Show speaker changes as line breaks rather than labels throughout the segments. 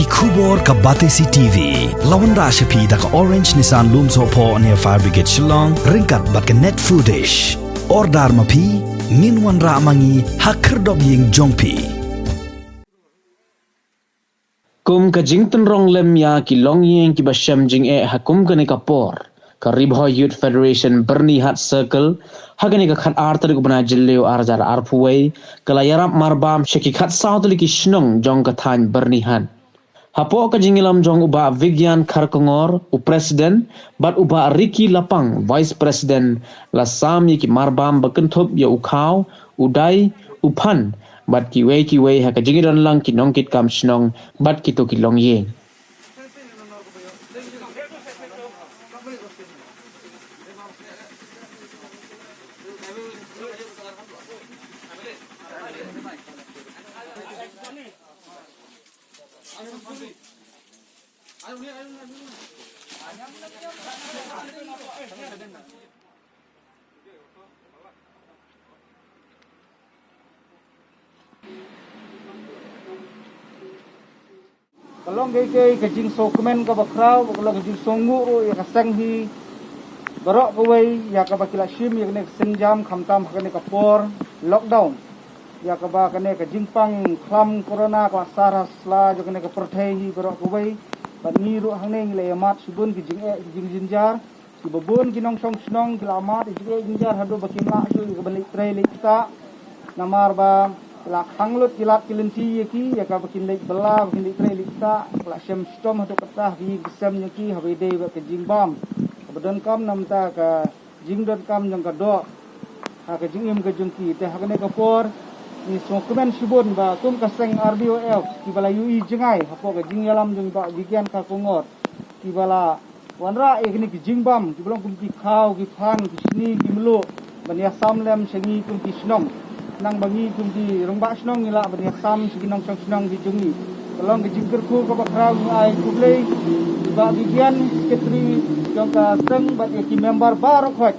Kubor ka Batesi TV. Lawan Rashapi da ka Orange Nissan Loom Sopo near Fire Brigade Shnong. Ringkat bat ka net footage. Ordar mapi. Minwan ra mangi hakerdog ying jongpi.
Kum ka jington rong lem ya ki long yeng ki basyam jing hakum ka ne kapor. Ka Rbyf Youth Federation Byrnihat Circle hagani ka khat artar ko bana jilleo arjar arpuway kala yarap Marbam sheki khat sautli ki Shnong jong ka Thaiñ Byrnihat. Hapo ka jingilam jong uba Vigyan Kharkongor u president bat uba Riki Lapang vice president la sam ki Marbam bakenthop ya ukhaw udai upan bat ki wei ha ka jingiron lang ki nongkit kam Shnong bat ki to ki long yeng.
Kalau gay kajing sokumen ka bakraw, kalau kajing songu ya kaseng hi barok kawai ya ka bakila shim ya kene senjam khamtam kene kapor lockdown ya ka ba kene kajing pang klam corona ka saras la jo kene ka perthai hi barok kawai bani ru hangne le mat subun kajing jinjar ki babun kinong song Shnong kilamat ijge jinjar hadu bakimla shu ka balik trai lekta namar ba la khanglut kilat kilinti yaki ya ka bakin lek bela bakin lek trai lekta la shem stom hadu kata hi gisam yaki hawe dei ba kajing bam kemudian kam namta ka jingdon kam yang kadok ha ka jingim ka jungki te hakane ka por ni sokumen subun ba tum ka seng Rbyf ki bala ui jengai hapo ka jingyalam jung ba Vigyan Kharkongor ki bala wanra ekni ki jingbam ki belong kum ki khaw ki phan ki sni ki melu bania samlem sengi kum ki Shnong nang bangi kum ki rongba Shnong ila bania sam sigi nong Shnong ki jungi belong ki jingker ku ka bakraw ni ai kublei ba Vigyan sekretari jong ka seng bat ki member barok hot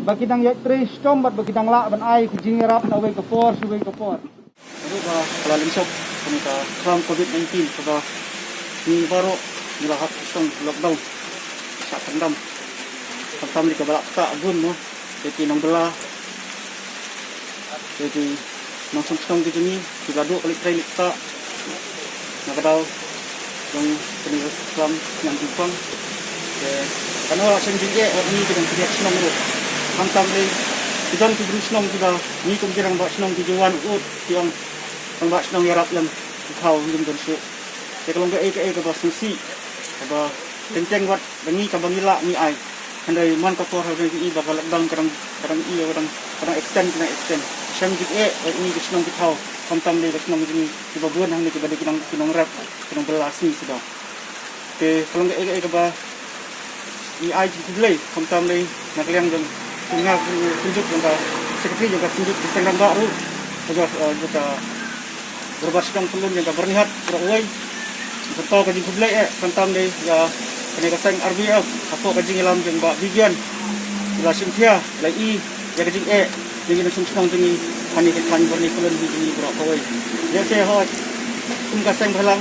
bagi nang yak tri stom bat bagi nang la ban ai ki jingerap na wei ka por su wei ka por ru ba kala linsop kum ka kram covid-19 ka ni baro ni la hat stom lockdown sa tandam pertama di kebalak tak gun no jadi nong bela jadi nong song ke jeni juga dua kali try likta nak kadau yang kini Islam yang Jepang karena orang sendiri ni kita kerja Shnong tu hantam ni kita kerja Shnong kita ni kemungkinan buat Shnong tujuan ut yang buat Shnong yarap yang kau yang tersu jadi kalau enggak ke bahasa susi apa tentang buat bengi kabangila ni ai handai man ka por hari ini bakal lockdown kadang iya kadang extend syam jik ini ke Shnong kitau kamtam le ke Shnong ini di babuan hang ni ke bade kinong rap kinong belas ni sudah ke kalau enggak ke ba ni ai jik blai kamtam le nak liang jeng tengah tunjuk jengka sekretari jengka tunjuk di sendang baru juga berbat Shnong pelun jengka Byrnihat beroi betul ka jik blai kamtam le ya kene kasang Rbyf apo ka jing ilam jeng ba Vigyan la simthia la I ya ka jing jing na Shnong jing hani ka Thaiñ berni kulun hi jing bro kawai ya se hot kum kasang bhalang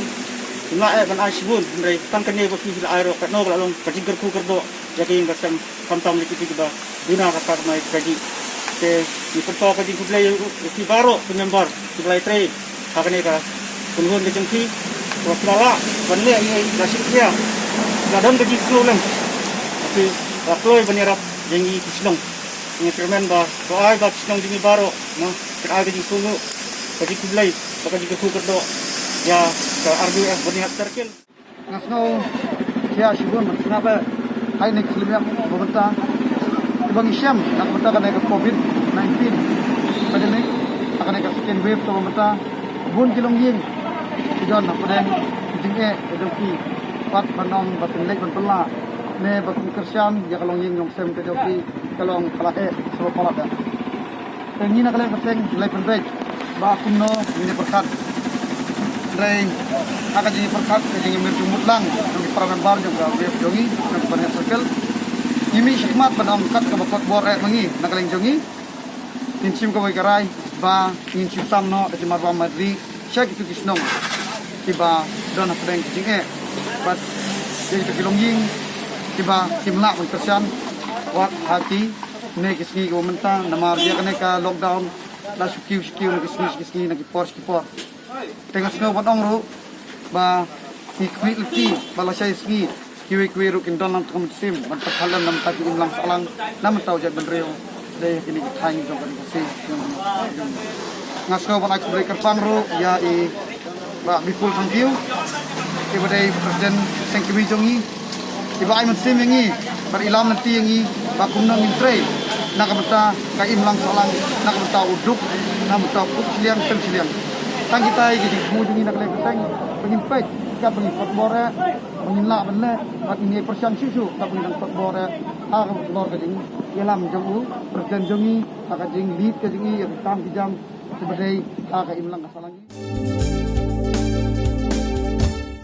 la ban ai sibun ndai tang kane ba fi la aero ka no la long ka jing ku kerdo ya ka jing kasang kamtam li ki ba duna ka par mai ka jing te ni perto ka jing kublai ki baro member ki blai tre ha kane ka kunhun ke jing ki wa kala ban le ai la simthia kadang gaji slow lang tapi akloi banirap jengi Shnong ni permen ba to ai ba Shnong jengi baro no ai gaji sungu gaji kublai baka jiga ku kerdo ya ka Rbyf Byrnihat Circle ngasno ya sibun kenapa ai nek kelimnya pemerintah bang Isyam nak pemerintah kan ke covid-19 pandemik akan ke second wave to pemerintah bun kilong ying idon apa den jinge edoki pat panong batin lek ban pela ne batin kersian ya kalong ying yong sem ke joki kalong pala so pala da tengi na kaleng paseng lek ban bej ba kunno ini perkat dai akan jadi perkat ke jingi mir jumut lang di paramen bar jong Rbyf jongi nak Byrnihat Circle imi hikmat panong kat ke bakot bor mengi nak kaleng jongi inchim ko garai ba inchim samno de Marbam madri check itu Shnong tiba don apa yang jing but jadi kelong ying tiba timla persian wat hati ne kisni ko mentang namar dia kena ka lockdown la sukiu kisni nak por tengah snow potong ru ba ikmi liti bala sai ski kiwi rukin don lang tum sim man halam nam ta kim lang salang nam tau jat benreo deh kini Thaiñ jong kan si ngasko ban ak breaker pang ru ya ba bipul khang kiu tiba dai presiden sengkimi jongi tiba ai musim yangi berilam nanti yangi ba kumnang intre nak beta ka im lang salang nak beta uduk nak beta put siliang tem siliang tang kita jadi mujungi nak lek tang pengimpet ka pengipot bore penginla benle bat ini persian susu ka penginang pot bore a lor ka jing yelam jongu presiden jongi ka jing lead ka jingi yang tam kijam sebagai ka im lang salang